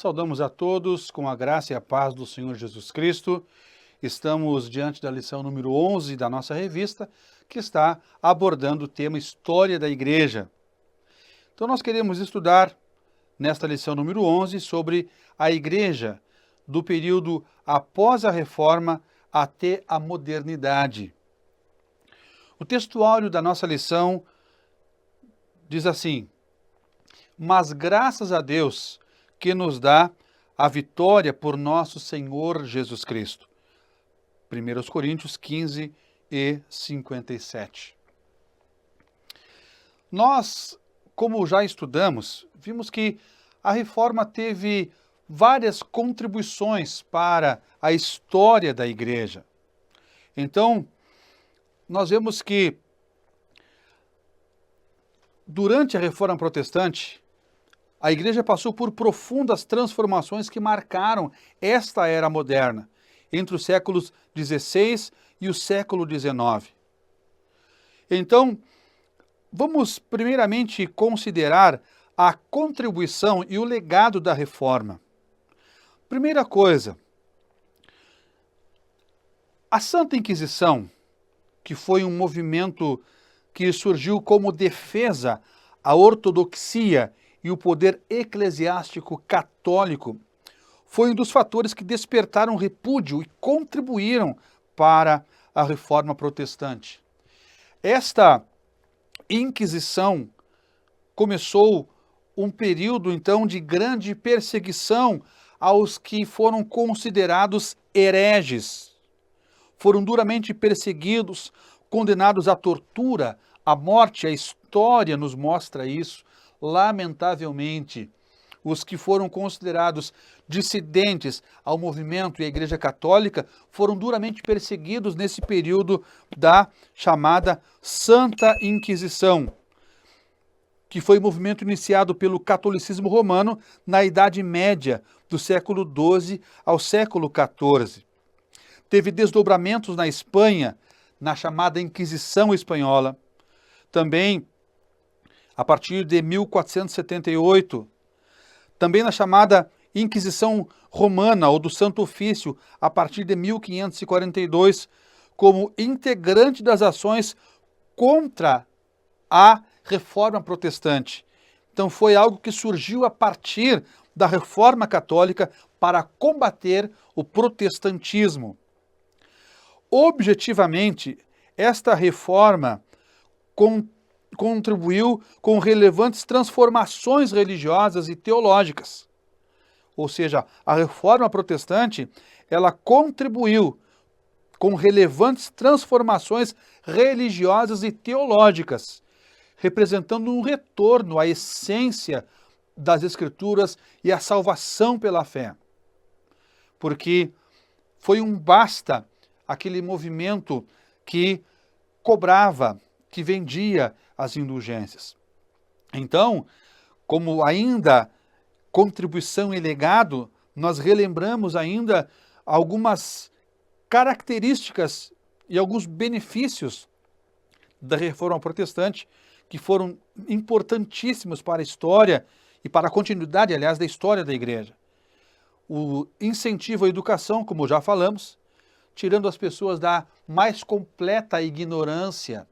Saudamos a todos com a graça e a paz do Senhor Jesus Cristo. Estamos diante da lição número 11 da nossa revista, que está abordando o tema História da Igreja. Então nós queremos estudar nesta lição número 11 sobre a Igreja do período após a Reforma até a modernidade. O textuário da nossa lição diz assim: mas graças a Deus que nos dá a vitória por nosso Senhor Jesus Cristo. 1 Coríntios 15 e 57. Nós, como já estudamos, vimos que a Reforma teve várias contribuições para a história da Igreja. Então, nós vemos que durante a Reforma Protestante, a Igreja passou por profundas transformações que marcaram esta era moderna, entre os séculos XVI e o século XIX. Então, vamos primeiramente considerar a contribuição e o legado da Reforma. Primeira coisa, a Santa Inquisição, que foi um movimento que surgiu como defesa à ortodoxia e o poder eclesiástico católico, foi um dos fatores que despertaram repúdio e contribuíram para a Reforma Protestante. Esta Inquisição começou um período, então, de grande perseguição aos que foram considerados hereges. Foram duramente perseguidos, condenados à tortura, à morte. A história nos mostra isso. Lamentavelmente, os que foram considerados dissidentes ao movimento e à Igreja Católica foram duramente perseguidos nesse período da chamada Santa Inquisição, que foi um movimento iniciado pelo catolicismo romano na Idade Média, do século XII ao século XIV. Teve desdobramentos na Espanha, na chamada Inquisição Espanhola. Também a partir de 1478, também na chamada Inquisição Romana ou do Santo Ofício, a partir de 1542, como integrante das ações contra a Reforma Protestante. Então foi algo que surgiu a partir da Reforma Católica para combater o protestantismo. Objetivamente, esta reforma contribuiu com relevantes transformações religiosas e teológicas. Ou seja, a Reforma Protestante, ela contribuiu com relevantes transformações religiosas e teológicas, representando um retorno à essência das Escrituras e à salvação pela fé. Porque foi um basta aquele movimento que cobrava, que vendia as indulgências. Então, como ainda contribuição e legado, nós relembramos ainda algumas características e alguns benefícios da Reforma Protestante que foram importantíssimos para a história e para a continuidade, aliás, da história da Igreja. O incentivo à educação, como já falamos, tirando as pessoas da mais completa ignorância.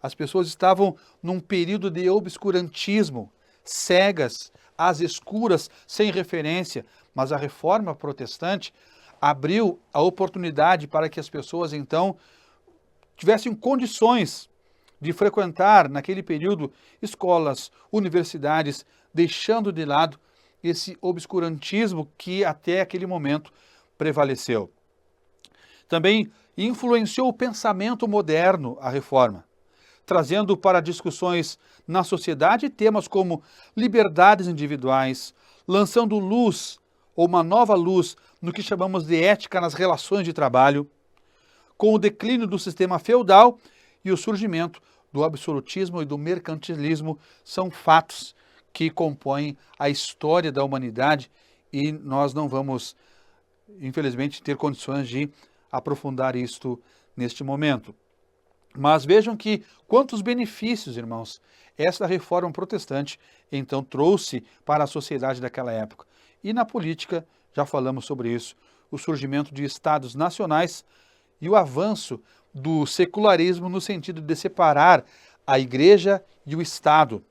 As pessoas estavam num período de obscurantismo, cegas, às escuras, sem referência, mas a Reforma Protestante abriu a oportunidade para que as pessoas, então, tivessem condições de frequentar, naquele período, escolas, universidades, deixando de lado esse obscurantismo que até aquele momento prevaleceu. Também influenciou o pensamento moderno, a Reforma, trazendo para discussões na sociedade temas como liberdades individuais, lançando luz ou uma nova luz no que chamamos de ética nas relações de trabalho, com o declínio do sistema feudal e o surgimento do absolutismo e do mercantilismo, são fatos que compõem a história da humanidade e nós não vamos, infelizmente, ter condições de aprofundar isto neste momento. Mas vejam que quantos benefícios, irmãos, esta reforma protestante então trouxe para a sociedade daquela época. E na política, já falamos sobre isso, o surgimento de estados nacionais e o avanço do secularismo no sentido de separar a igreja e o Estado.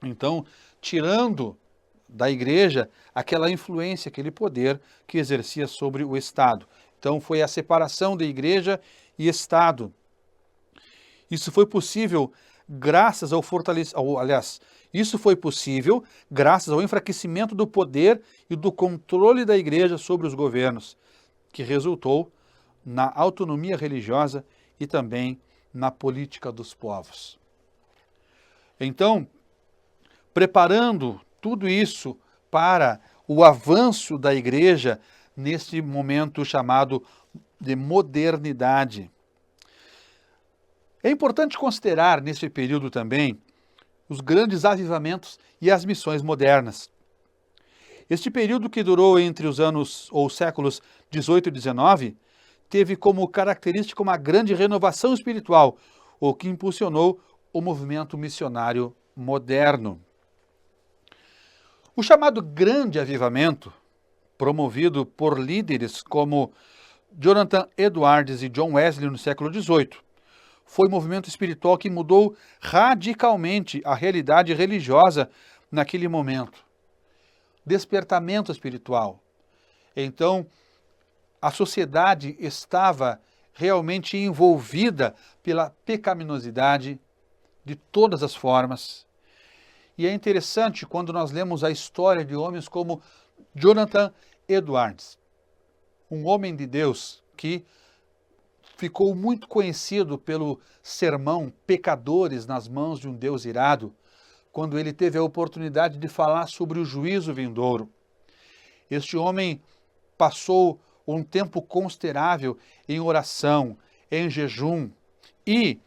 Então, tirando da igreja aquela influência, aquele poder que exercia sobre o Estado. Então, foi a separação da igreja e Estado. Isso foi possível graças ao isso foi possível graças ao enfraquecimento do poder e do controle da igreja sobre os governos, que resultou na autonomia religiosa e também na política dos povos. Então, preparando tudo isso para o avanço da igreja neste momento chamado de modernidade. É importante considerar neste período também os grandes avivamentos e as missões modernas. Este período, que durou entre os anos ou séculos 18 e 19, teve como característica uma grande renovação espiritual, o que impulsionou o movimento missionário moderno. O chamado Grande Avivamento, promovido por líderes como Jonathan Edwards e John Wesley no século XVIII, foi um movimento espiritual que mudou radicalmente a realidade religiosa naquele momento. Despertamento espiritual. Então, a sociedade estava realmente envolvida pela pecaminosidade de todas as formas. E é interessante quando nós lemos a história de homens como Jonathan Edwards, um homem de Deus que ficou muito conhecido pelo sermão Pecadores nas mãos de um Deus irado, quando ele teve a oportunidade de falar sobre o juízo vindouro. Este homem passou um tempo considerável em oração, em jejum, e,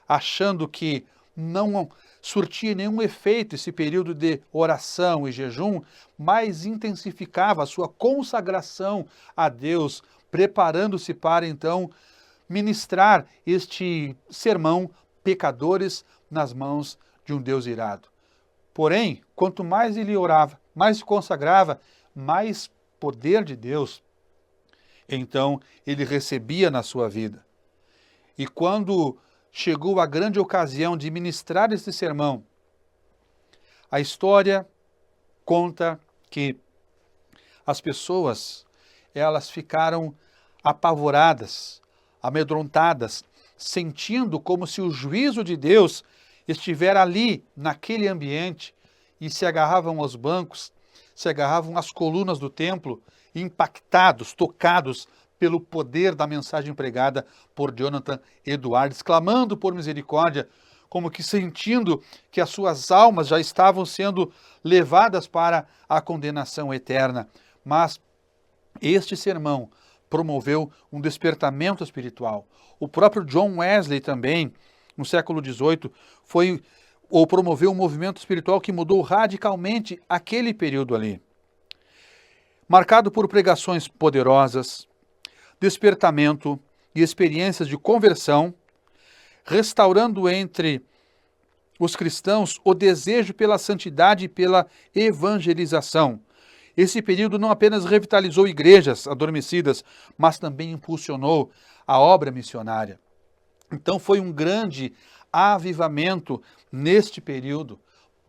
achando que não surtia nenhum efeito esse período de oração e jejum, mais intensificava a sua consagração a Deus, preparando-se para então ministrar este sermão Pecadores nas mãos de um Deus irado. Porém, quanto mais ele orava, mais se consagrava, mais poder de Deus, então, ele recebia na sua vida. E quando chegou a grande ocasião de ministrar este sermão, a história conta que as pessoas, elas ficaram apavoradas, amedrontadas, sentindo como se o juízo de Deus estivesse ali, naquele ambiente, e se agarravam aos bancos, se agarravam às colunas do templo, impactados, tocados pelo poder da mensagem pregada por Jonathan Edwards, clamando por misericórdia, como que sentindo que as suas almas já estavam sendo levadas para a condenação eterna. Mas este sermão promoveu um despertamento espiritual. O próprio John Wesley também, no século XVIII, promoveu um movimento espiritual que mudou radicalmente aquele período ali. Marcado por pregações poderosas, despertamento e experiências de conversão, restaurando entre os cristãos o desejo pela santidade e pela evangelização. Esse período não apenas revitalizou igrejas adormecidas, mas também impulsionou a obra missionária. Então foi um grande avivamento neste período,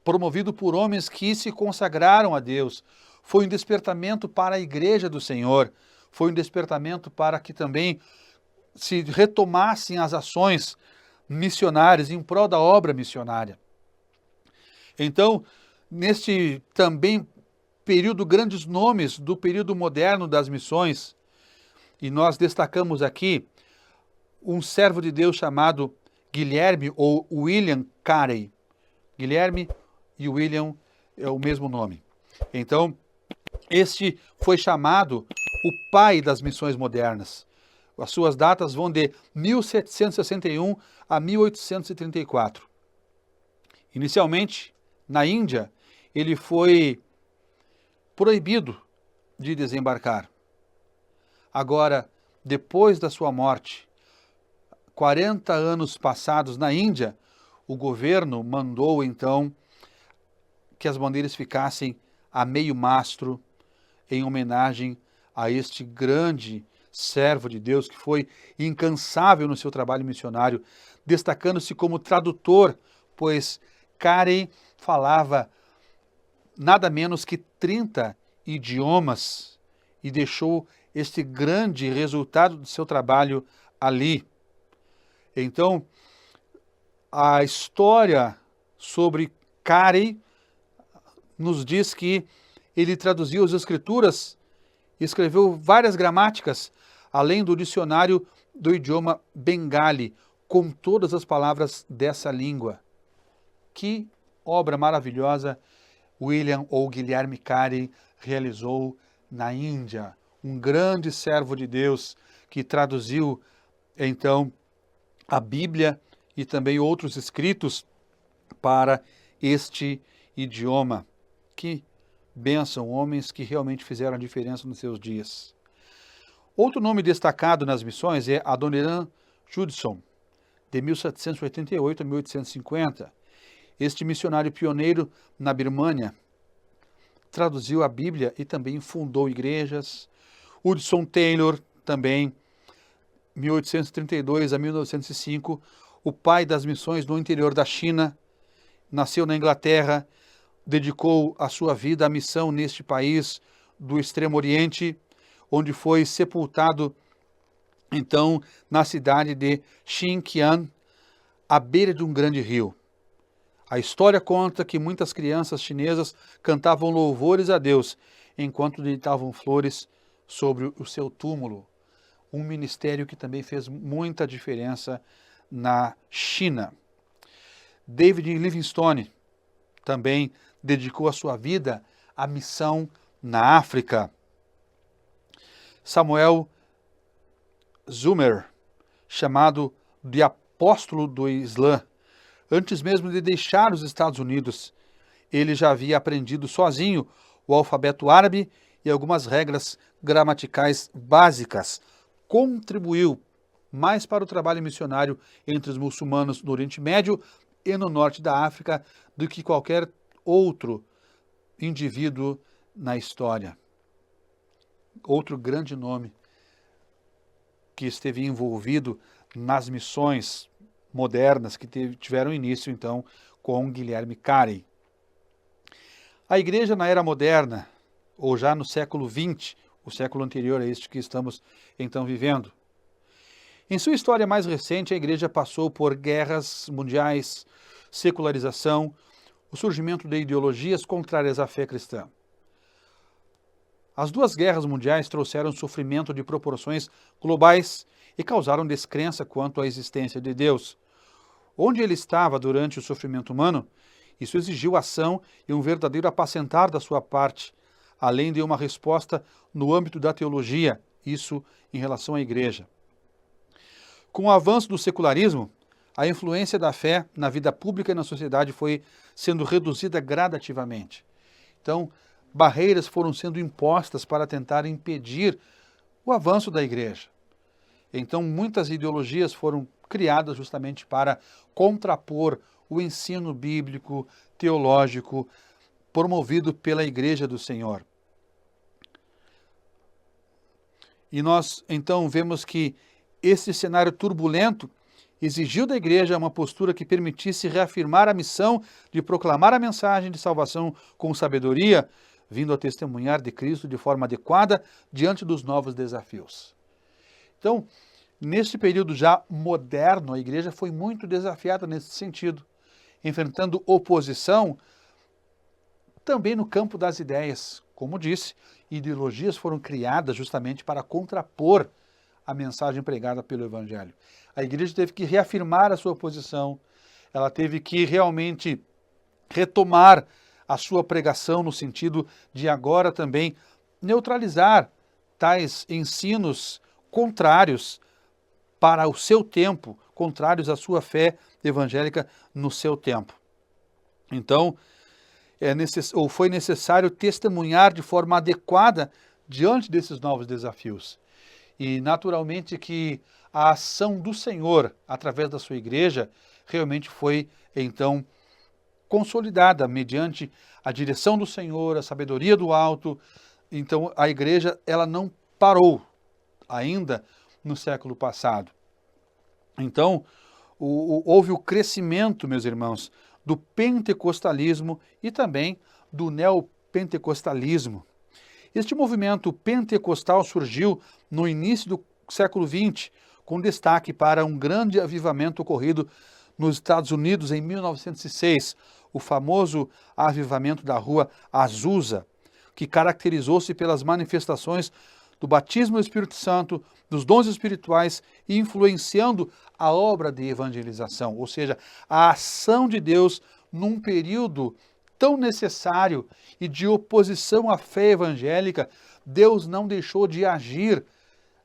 promovido por homens que se consagraram a Deus. Foi um despertamento para a igreja do Senhor, foi um despertamento para que também se retomassem as ações missionárias em prol da obra missionária. Então, neste também período, grandes nomes do período moderno das missões, e nós destacamos aqui um servo de Deus chamado Guilherme ou William Carey. Guilherme e William é o mesmo nome. Então, este foi chamado o pai das missões modernas. As suas datas vão de 1761 a 1834. Inicialmente, na Índia, ele foi proibido de desembarcar. Agora, depois da sua morte, 40 anos passados na Índia, o governo mandou então que as bandeiras ficassem a meio mastro em homenagem a este grande servo de Deus que foi incansável no seu trabalho missionário, destacando-se como tradutor, pois Carey falava nada menos que 30 idiomas e deixou este grande resultado do seu trabalho ali. Então, a história sobre Carey nos diz que ele traduziu as escrituras, escreveu várias gramáticas, além do dicionário do idioma bengali, com todas as palavras dessa língua. Que obra maravilhosa William ou Guilherme Carey realizou na Índia, um grande servo de Deus que traduziu, então, a Bíblia e também outros escritos para este idioma. Que bênção, homens que realmente fizeram a diferença nos seus dias. Outro nome destacado nas missões é Adoniran Judson, de 1788 a 1850. Este missionário pioneiro na Birmânia traduziu a Bíblia e também fundou igrejas. Hudson Taylor, também, 1832 a 1905, o pai das missões no interior da China, nasceu na Inglaterra, dedicou a sua vida à missão neste país do Extremo Oriente, onde foi sepultado, então, na cidade de Xinjiang, à beira de um grande rio. A história conta que muitas crianças chinesas cantavam louvores a Deus, enquanto deitavam flores sobre o seu túmulo. Um ministério que também fez muita diferença na China. David Livingstone também dedicou a sua vida à missão na África. Samuel Zumer, chamado de apóstolo do Islã, antes mesmo de deixar os Estados Unidos, ele já havia aprendido sozinho o alfabeto árabe e algumas regras gramaticais básicas. Contribuiu mais para o trabalho missionário entre os muçulmanos no Oriente Médio e no norte da África do que qualquer outro indivíduo na história. Outro grande nome que esteve envolvido nas missões modernas que tiveram início, então, com Guilherme Carey. A igreja na era moderna, ou já no século XX, o século anterior a este que estamos, então, vivendo. Em sua história mais recente, a igreja passou por guerras mundiais, secularização, o surgimento de ideologias contrárias à fé cristã. As duas guerras mundiais trouxeram sofrimento de proporções globais e causaram descrença quanto à existência de Deus. Onde ele estava durante o sofrimento humano, isso exigiu ação e um verdadeiro apacentar da sua parte, além de uma resposta no âmbito da teologia, isso em relação à igreja. Com o avanço do secularismo, a influência da fé na vida pública e na sociedade foi sendo reduzida gradativamente. Então, barreiras foram sendo impostas para tentar impedir o avanço da igreja. Então, muitas ideologias foram criadas justamente para contrapor o ensino bíblico, teológico, promovido pela Igreja do Senhor. E nós, então, vemos que esse cenário turbulento exigiu da igreja uma postura que permitisse reafirmar a missão de proclamar a mensagem de salvação com sabedoria, vindo a testemunhar de Cristo de forma adequada diante dos novos desafios. Então, neste período já moderno, a igreja foi muito desafiada nesse sentido, enfrentando oposição também no campo das ideias. Como disse, ideologias foram criadas justamente para contrapor a mensagem pregada pelo Evangelho. A igreja teve que reafirmar a sua posição, ela teve que realmente retomar a sua pregação no sentido de agora também neutralizar tais ensinos contrários para o seu tempo, contrários à sua fé evangélica no seu tempo. Então, foi necessário testemunhar de forma adequada diante desses novos desafios. E naturalmente que a ação do Senhor, através da sua igreja, realmente foi, então, consolidada mediante a direção do Senhor, a sabedoria do alto, Então a igreja ela não parou ainda no século passado. Então houve o crescimento, meus irmãos, do pentecostalismo e também do neopentecostalismo. Este movimento pentecostal surgiu no início do século XX, com destaque para um grande avivamento ocorrido nos Estados Unidos em 1906, o famoso avivamento da Rua Azusa, que caracterizou-se pelas manifestações do batismo do Espírito Santo, dos dons espirituais e influenciando a obra de evangelização, ou seja, a ação de Deus num período tão necessário e de oposição à fé evangélica. Deus não deixou de agir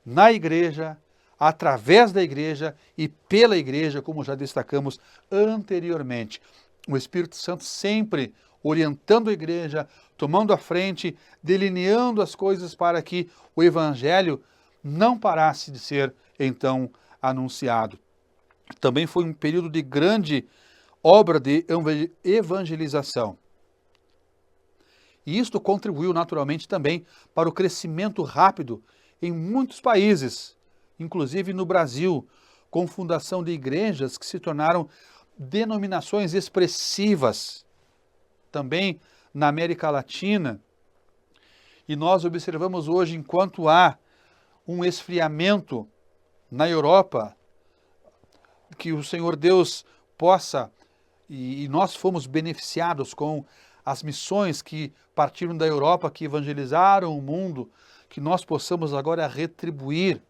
na igreja, através da igreja e pela igreja, como já destacamos anteriormente. O Espírito Santo sempre orientando a igreja, tomando a frente, delineando as coisas para que o evangelho não parasse de ser, então, anunciado. Também foi um período de grande obra de evangelização. E isto contribuiu naturalmente também para o crescimento rápido em muitos países, inclusive no Brasil, com fundação de igrejas que se tornaram denominações expressivas. Também na América Latina. E nós observamos hoje, enquanto há um esfriamento na Europa, que o Senhor Deus possa, e nós fomos beneficiados com as missões que partiram da Europa, que evangelizaram o mundo, que nós possamos agora retribuir,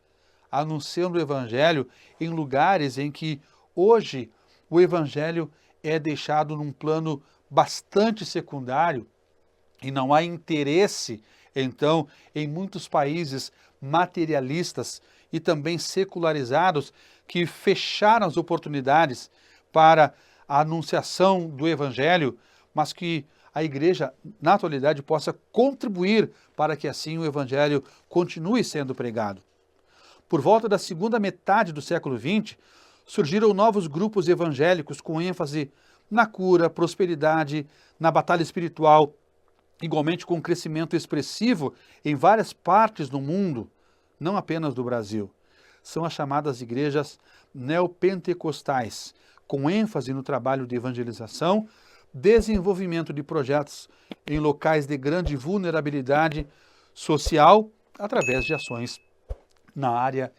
anunciando o Evangelho em lugares em que hoje o Evangelho é deixado num plano bastante secundário e não há interesse, então, em muitos países materialistas e também secularizados que fecharam as oportunidades para a anunciação do Evangelho, mas que a igreja, na atualidade, possa contribuir para que assim o Evangelho continue sendo pregado. Por volta da segunda metade do século XX, surgiram novos grupos evangélicos com ênfase na cura, prosperidade, na batalha espiritual, igualmente com um crescimento expressivo em várias partes do mundo, não apenas do Brasil. São as chamadas igrejas neopentecostais, com ênfase no trabalho de evangelização, desenvolvimento de projetos em locais de grande vulnerabilidade social, através de ações na área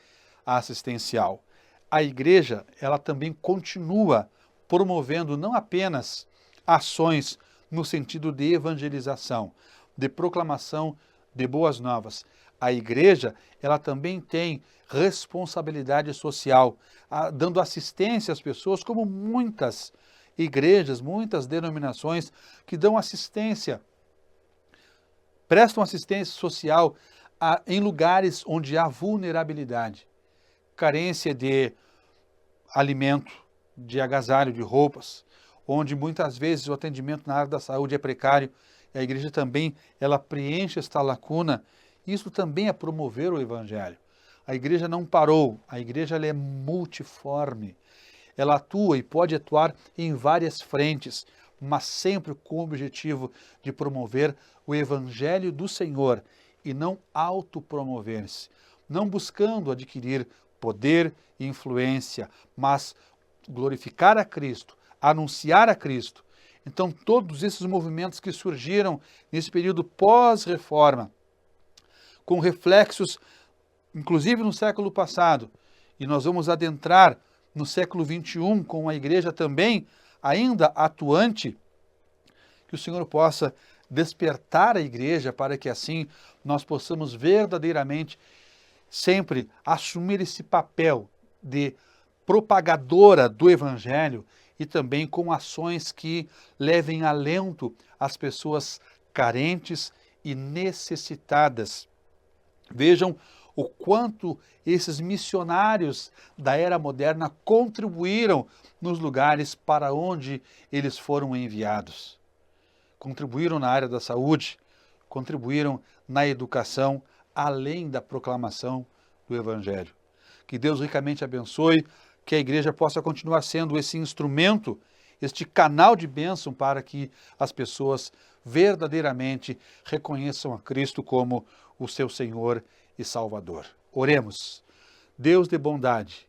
assistencial. A igreja, ela também continua promovendo não apenas ações no sentido de evangelização, de proclamação de boas novas. A igreja, ela também tem responsabilidade social, dando assistência às pessoas, como muitas igrejas, muitas denominações que dão assistência, prestam assistência social em lugares onde há vulnerabilidade, carência de alimento, de agasalho, de roupas, onde muitas vezes o atendimento na área da saúde é precário, e a igreja também, ela preenche esta lacuna. Isso também é promover o evangelho. A igreja não parou, a igreja ela é multiforme. Ela atua e pode atuar em várias frentes, mas sempre com o objetivo de promover o evangelho do Senhor e não autopromover-se, não buscando adquirir poder e influência, mas glorificar a Cristo, anunciar a Cristo. Então, todos esses movimentos que surgiram nesse período pós-reforma, com reflexos, inclusive no século passado, e nós vamos adentrar no século XXI com a igreja também ainda atuante, que o Senhor possa despertar a igreja para que assim nós possamos verdadeiramente sempre assumir esse papel de propagadora do Evangelho e também com ações que levem alento às pessoas carentes e necessitadas. Vejam o quanto esses missionários da era moderna contribuíram nos lugares para onde eles foram enviados. Contribuíram na área da saúde, contribuíram na educação, além da proclamação do Evangelho. Que Deus ricamente abençoe, que a igreja possa continuar sendo esse instrumento, este canal de bênção para que as pessoas verdadeiramente reconheçam a Cristo como o seu Senhor e Salvador. Oremos. Deus de bondade,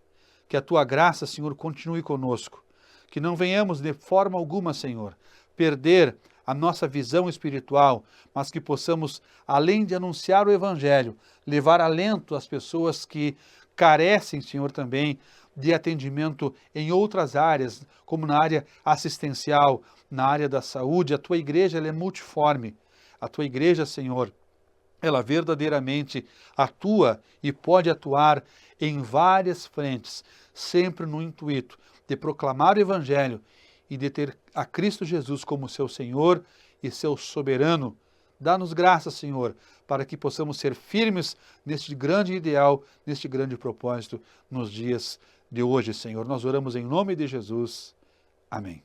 que a tua graça, Senhor, continue conosco, que não venhamos de forma alguma, Senhor, perder a nossa visão espiritual, mas que possamos, além de anunciar o Evangelho, levar alento às pessoas que carecem, Senhor, também de atendimento em outras áreas, como na área assistencial, na área da saúde. A tua igreja ela é multiforme. A tua igreja, Senhor, ela verdadeiramente atua e pode atuar em várias frentes, sempre no intuito de proclamar o Evangelho e de ter a Cristo Jesus como seu Senhor e seu soberano. Dá-nos graça, Senhor, para que possamos ser firmes neste grande ideal, neste grande propósito, nos dias de hoje, Senhor. Nós oramos em nome de Jesus. Amém.